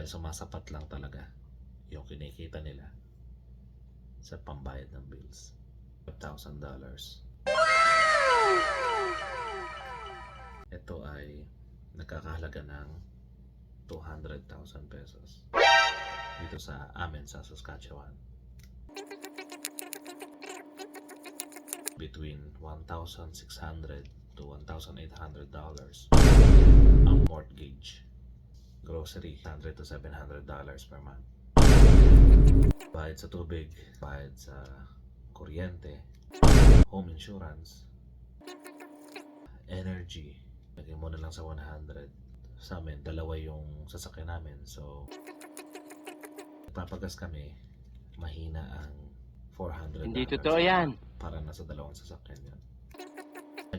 Dahil sumasapat lang talaga yung kinikita nila sa pambayad ng bills. $5,000. Ito ay nagkakahalaga ng 200,000 pesos dito sa amin sa Saskatchewan. Between $1,600 to $1,800 ang mortgage. Grocery, $100 to $700 per month. Bayad sa tubig, bayad sa kuryente, home insurance, energy, lagyan mo na lang sa 100. Sa amin, dalawa yung sasakyan namin. So, papagas kami, mahina ang $400. Hindi totoo yan. Para nasa dalawang sasakyan yan.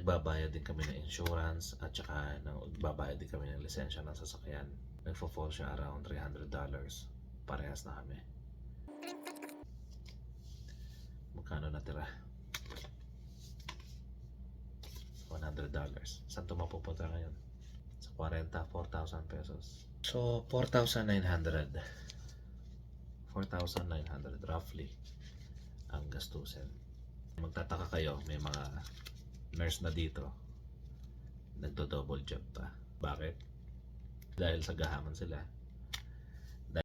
Nagbabayad din kami ng insurance at saka nagbabayad din kami ng lisensya ng sasakyan. Nagfo-fall siya around $300. Parehas na kami. Magkano natira? $100. Saan ito mapupunta ngayon? Sa 40, 4,000 pesos. So, 4,900. 4,900 roughly ang gastusin. Magtataka kayo, may mga nurse na dito nagdo-double job pa. Bakit? Dahil sa gahaman sila,